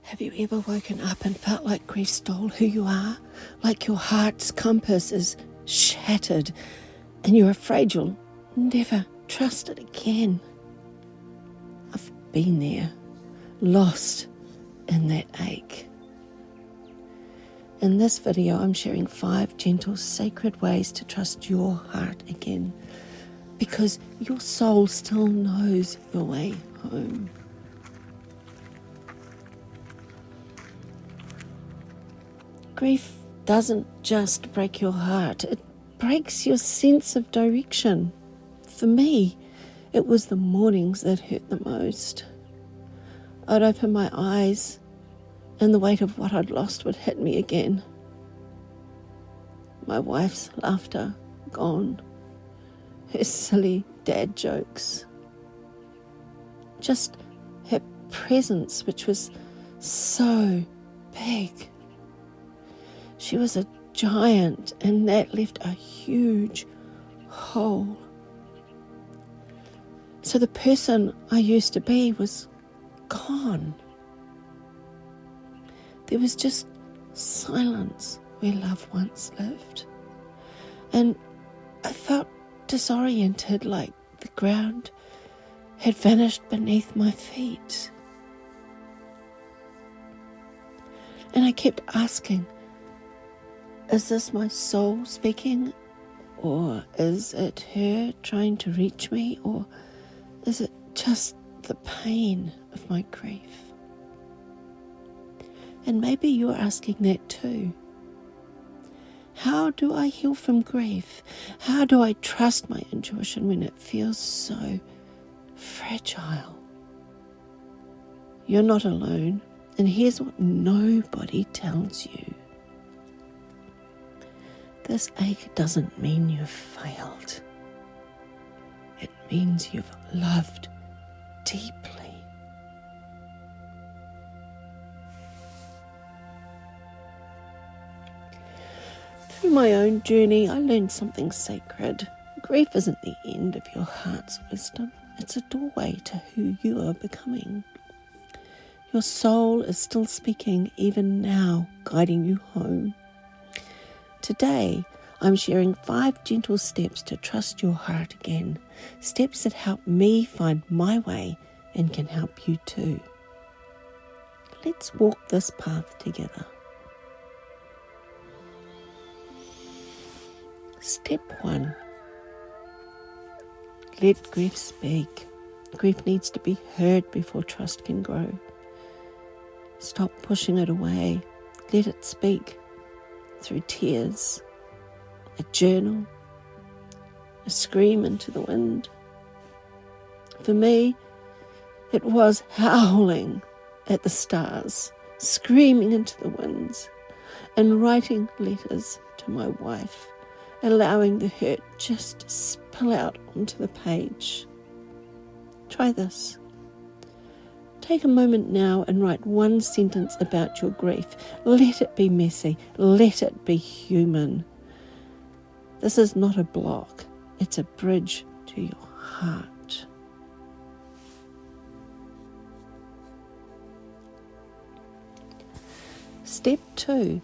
Have you ever woken up and felt like grief stole who you are? Like your heart's compass is shattered and you're afraid you'll never trust it again? I've been there, lost in that ache. In this video, I'm sharing 5 gentle, sacred ways to trust your heart again, because your soul still knows your way home. Grief doesn't just break your heart, it breaks your sense of direction. For me, it was the mornings that hurt the most. I'd open my eyes and the weight of what I'd lost would hit me again. My wife's laughter gone, her silly dad jokes, just her presence, which was so big. She was a giant, and that left a huge hole. So the person I used to be was gone. There was just silence where love once lived. And I felt disoriented, like the ground had vanished beneath my feet. And I kept asking, is this my soul speaking? Or is it her trying to reach me? Or is it just the pain of my grief? And maybe you're asking that too. How do I heal from grief? How do I trust my intuition when it feels so fragile? You're not alone, and here's what nobody tells you. This ache doesn't mean you've failed. It means you've loved deeply. Through my own journey, I learned something sacred. Grief isn't the end of your heart's wisdom. It's a doorway to who you are becoming. Your soul is still speaking even now, guiding you home. Today, I'm sharing 5 gentle steps to trust your heart again. Steps that help me find my way and can help you too. Let's walk this path together. Step 1. Let grief speak. Grief needs to be heard before trust can grow. Stop pushing it away. Let it speak. Through tears, a journal, a scream into the wind. For me, it was howling at the stars, screaming into the winds, and writing letters to my wife, allowing the hurt just to spill out onto the page. Try this. Take a moment now and write 1 sentence about your grief. Let it be messy. Let it be human. This is not a block. It's a bridge to your heart. Step 2.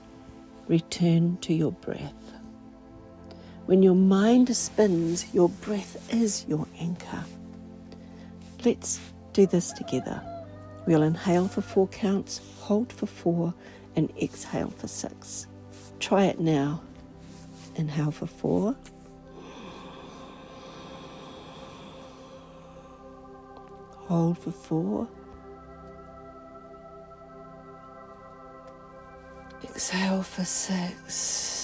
Return to your breath. When your mind spins, your breath is your anchor. Let's do this together. We'll inhale for 4 counts, hold for 4, and exhale for 6. Try it now. Inhale for 4. Hold for 4. Exhale for 6.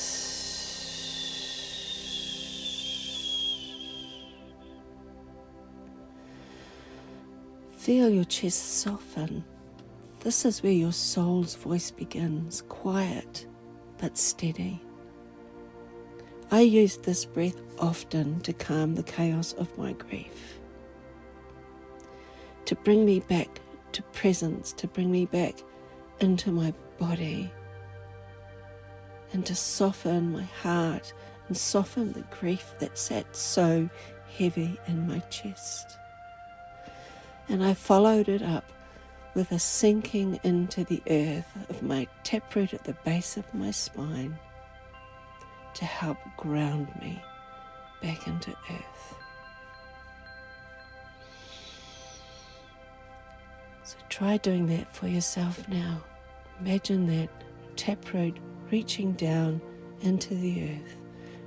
Feel your chest soften. This is where your soul's voice begins, quiet but steady. I use this breath often to calm the chaos of my grief, to bring me back to presence, to bring me back into my body, and to soften my heart and soften the grief that sat so heavy in my chest. And I followed it up with a sinking into the earth of my taproot at the base of my spine to help ground me back into earth. So try doing that for yourself now. Imagine that taproot reaching down into the earth,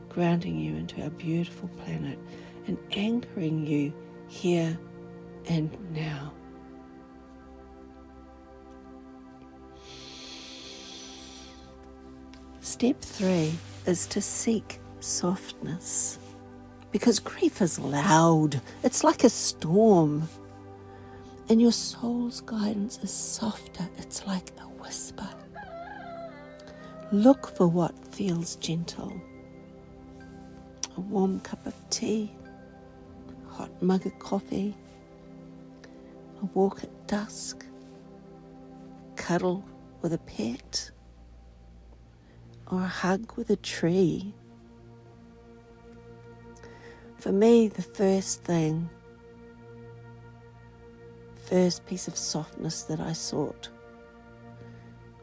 grounding you into our beautiful planet and anchoring you here and now. Step 3 is to seek softness, because grief is loud. It's like a storm, and your soul's guidance is softer. It's like a whisper. Look for what feels gentle. A warm cup of tea, a hot mug of coffee, a walk at dusk, a cuddle with a pet, or a hug with a tree. For me, the first piece of softness that I sought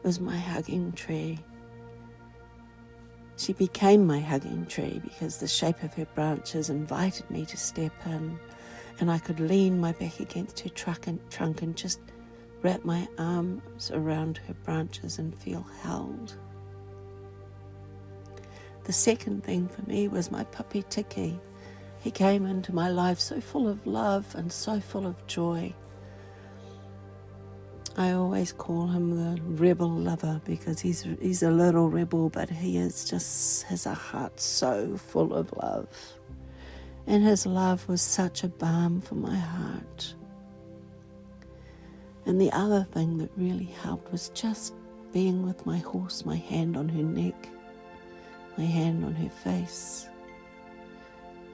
was my hugging tree. She became my hugging tree because the shape of her branches invited me to step in, and I could lean my back against her trunk and just wrap my arms around her branches and feel held. The second thing for me was my puppy Tiki. He came into my life so full of love and so full of joy. I always call him the rebel lover because he's a little rebel, but he has a heart so full of love. And his love was such a balm for my heart. And the other thing that really helped was just being with my horse, my hand on her neck, my hand on her face,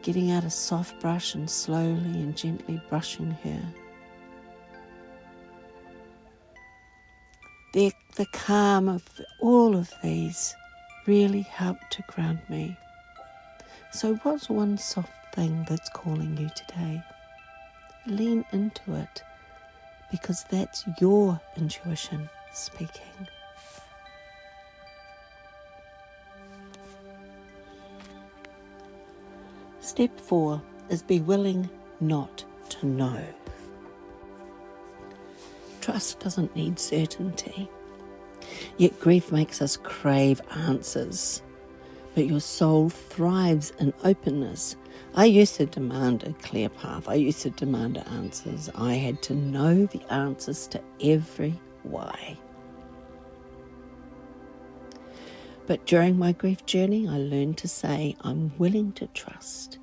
getting out a soft brush and slowly and gently brushing her. The calm of all of these really helped to ground me. So what's one soft thing that's calling you today? Lean into it, because that's your intuition speaking. Step 4 is be willing not to know. Trust doesn't need certainty, yet grief makes us crave answers. But your soul thrives in openness. I used to demand a clear path. I used to demand answers. I had to know the answers to every why. But during my grief journey, I learned to say, I'm willing to trust,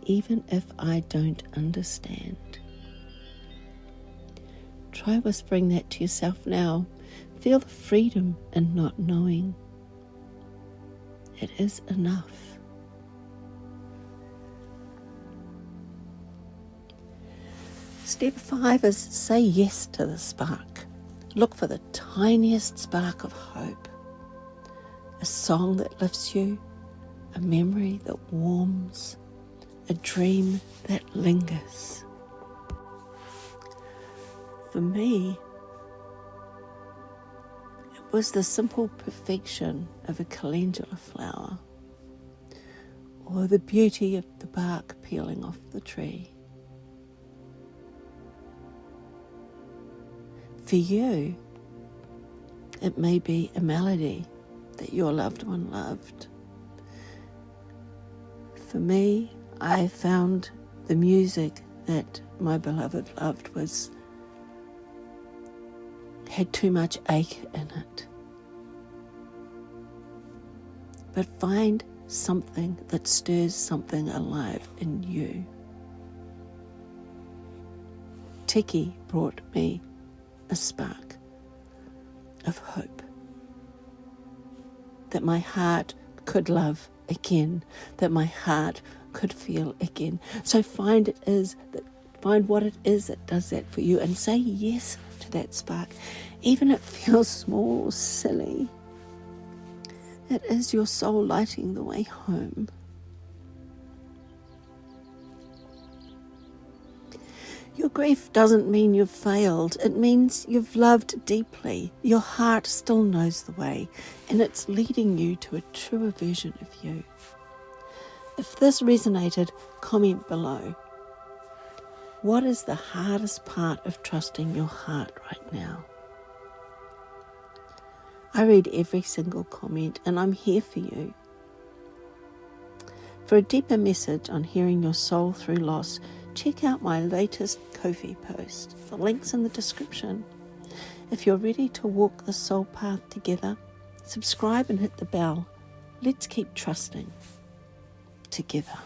even if I don't understand. Try whispering that to yourself now. Feel the freedom in not knowing. It is enough. Step 5 is say yes to the spark. Look for the tiniest spark of hope. A song that lifts you, a memory that warms, a dream that lingers. For me, it was the simple perfection of a calendula flower, or the beauty of the bark peeling off the tree. For you, it may be a melody that your loved one loved. For me, I found the music that my beloved loved had too much ache in it. But find something that stirs something alive in you. Tiki brought me a spark of hope, that my heart could love again, that my heart could feel again. So find what it is that does that for you, and say yes to that spark, even if it feels small or silly. It is your soul lighting the way home. Your grief doesn't mean you've failed. It means you've loved deeply. Your heart still knows the way, and it's leading you to a truer version of you. If this resonated, comment below. What is the hardest part of trusting your heart right now? I read every single comment, and I'm here for you. For a deeper message on hearing your soul through loss, check out my latest Ko-fi post. The link's in the description. If you're ready to walk the soul path together, subscribe and hit the bell. Let's keep trusting together.